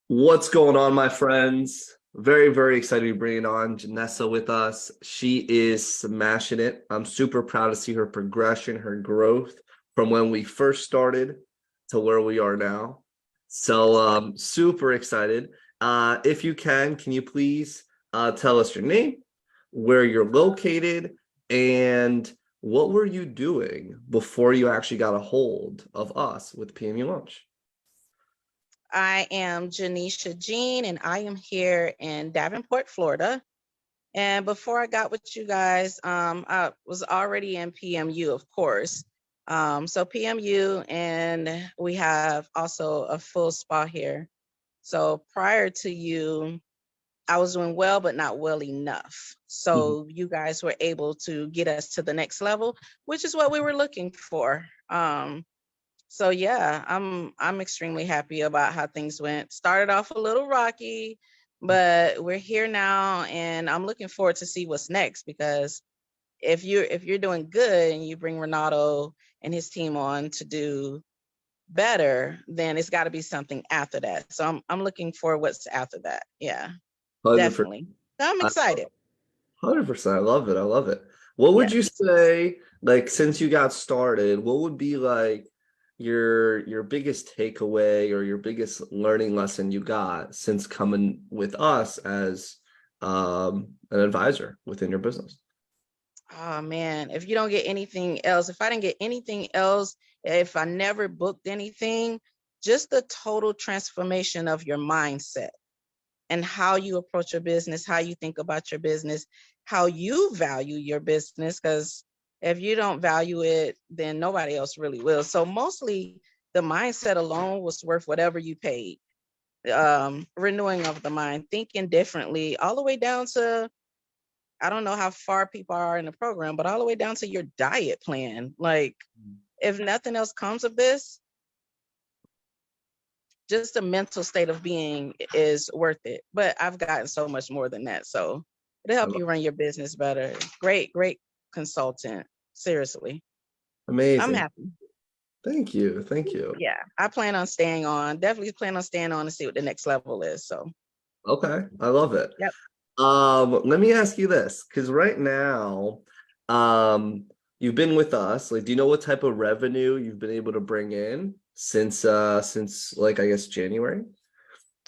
What's going on, my friends? Very, very excited to be bringing on Jahnesia with us. She is smashing it. I'm super proud to see her progression, her growth from when we first started to where we are now. So, super excited. If you can you please tell us your name, where you're located, and what were you doing before you actually got a hold of us with PMU Launch? I am Jahnesia Jean, and I am here in Davenport, Florida. And before I got with you guys, I was already in PMU, of course. So PMU, and we have also a full spa here. So prior to you, I was doing well, but not well enough. So you guys were able to get us to the next level, which is what we were looking for. So yeah, I'm extremely happy about how things went. Started off a little rocky, but we're here now, and I'm looking forward to see what's next. Because if you're doing good and you bring Renato and his team on to do better, then it's got to be something after that. So I'm looking for what's after that. Yeah, 100%. definitely. So I'm excited. 100%. I love it. I love it. What would Yeah. you say, like, since you got started, what would be like your biggest takeaway or your biggest learning lesson you got since coming with us as an advisor within your business? Oh man, if you don't get anything else, if I didn't get anything else, if I never booked anything, just the total transformation of your mindset and how you approach your business, how you think about your business, how you value your business. Because if you don't value it, then nobody else really will. So mostly the mindset alone was worth whatever you paid. Renewing of the mind, thinking differently, all the way down to, I don't know how far people are in the program, but all the way down to your diet plan. Like, if nothing else comes of this, just the mental state of being is worth it. But I've gotten so much more than that. So it'll I help love you run your business better. Great, great consultant. Seriously. I'm Amazing. happy. Thank you. Thank you. Yeah. I plan on staying on. Definitely plan on staying on and see what the next level is. So Okay. I love it. yep. Let me ask you this, because right now, you've been with us. Like, do you know what type of revenue you've been able to bring in since like I guess January?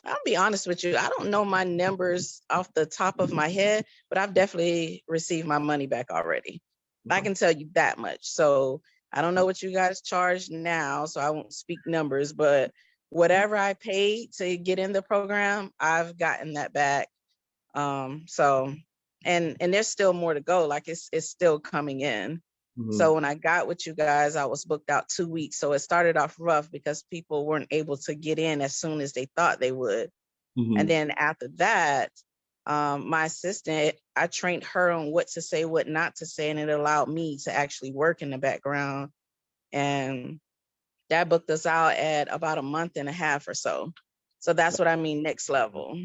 I'll be honest with you. I don't know my numbers off the top of my head, but I've definitely received my money back already. I can tell you that much. So I don't know what you guys charge now, so I won't speak numbers, but whatever I paid to get in the program, I've gotten that back. So and there's still more to go. Like it's still coming in. Mhm. So when I got with you guys, I was booked out 2 weeks. So it started off rough because people weren't able to get in as soon as they thought they would. And Mhm. then after that, my assistant, I trained her on what to say, what not to say, and it allowed me to actually work in the background. And that booked us out at about a month and a half or so. So that's what I mean, next level.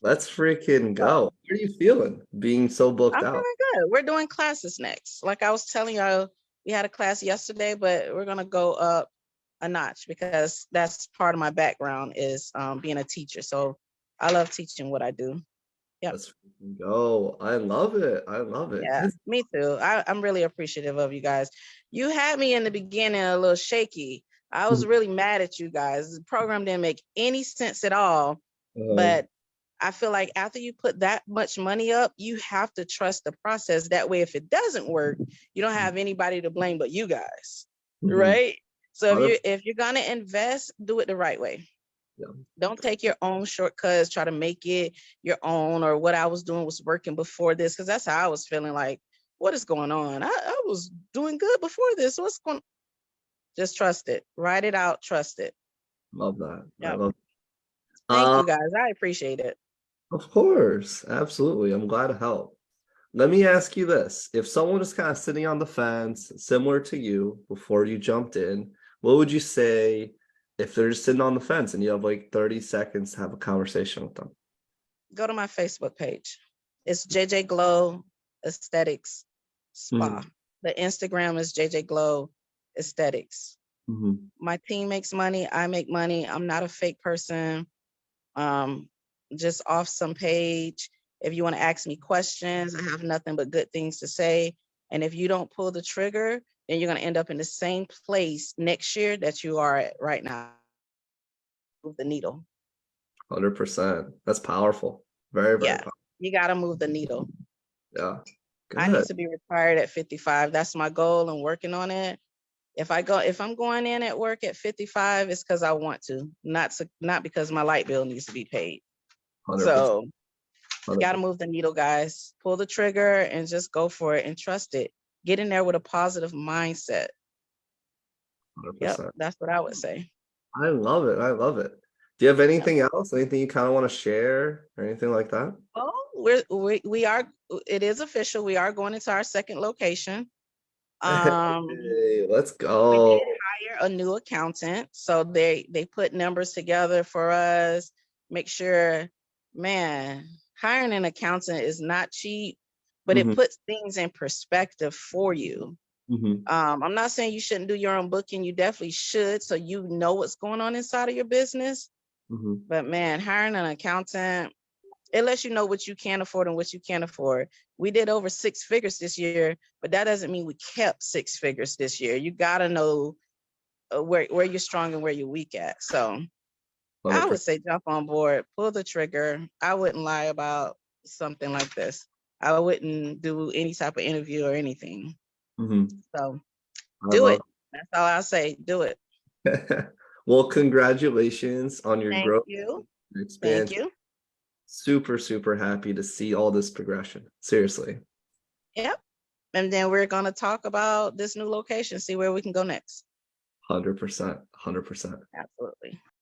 Let's freaking So go. How are you feeling being so booked I'm out? feeling good. We're doing classes next. Like I was telling you, we had a class yesterday, but we're gonna go up a notch because that's part of my background is being a teacher. So I love teaching what I do. Yep. Let's freaking go. I love it. I love it. Yeah, me too. I'm really appreciative of you guys. You had me in the beginning a little shaky. I was really mad at you guys. The program didn't make any sense at all. Uh, But I feel like after you put that much money up, you have to trust the process. That way, if it doesn't work, you don't have anybody to blame but you guys, mhm. right? So 100%. if you're gonna invest, do it the right way. Yeah. Don't take your own shortcuts, try to make it your own, or what I was doing was working before this, because that's how I was feeling like, what is going on? I was doing good before this. What's going on? Just trust it. Write it out, trust it. Love that. I Yeah. love Thank it. you guys. I appreciate it. Of course, absolutely. I'm glad to help. Let me ask you this. If someone is kind of sitting on the fence, similar to you before you jumped in, what would you say if they're just sitting on the fence and you have like 30 seconds to have a conversation with them? Go to my Facebook page. It's JJ Glow Aesthetics Spa. Mhm. The Instagram is JJ Glow Aesthetics. Mhm. My team makes money. I make money. I'm not a fake person. just off some page. If you want to ask me questions, I have nothing but good things to say. And if you don't pull the trigger, then you're going to end up in the same place next year that you are at right now. Move the needle. 100%. That's powerful. Very, very Yeah, powerful. you got to move the needle. Yeah. I need Good. to be retired at 55. That's my goal. I'm working on it. If I'm going in at work at 55, it's because I want to, not because my light bill needs to be paid. 100%. So got to 100%. move the needle, guys. Pull the trigger and just go for it and trust it. Get in there with a positive mindset. Yep, 100%. that's what I would say. I love it. I love it. Do you have anything else? Anything you kind of want to share or anything like that? Well, we are. It is official. We are going into our second location. Hey, let's We did go. hire a new accountant, so they put numbers together for us. Make sure, man, hiring an accountant is not cheap, but it Mhm, puts things in perspective for you. mhm, I'm not saying you shouldn't do your own booking. You definitely should, so you know what's going on inside of your business. mhm, But man, hiring an accountant, it lets you know what you can afford and what you can't afford. We did over 6 figures this year, but that doesn't mean we kept 6 figures this year. You got to know where you're strong and where you're weak at. So I would 100%. say jump on board, pull the trigger. I wouldn't lie about something like this. I wouldn't do any type of interview or anything. Mhm. So I do love it. That's all I'll say. Do it. it. Well, congratulations on your Thank growth you. and Thank expansion. you. Super, super happy to see all this progression. Seriously. Yep. And then we're going to talk about this new location, see where we can go next. 100%. 100%. Absolutely.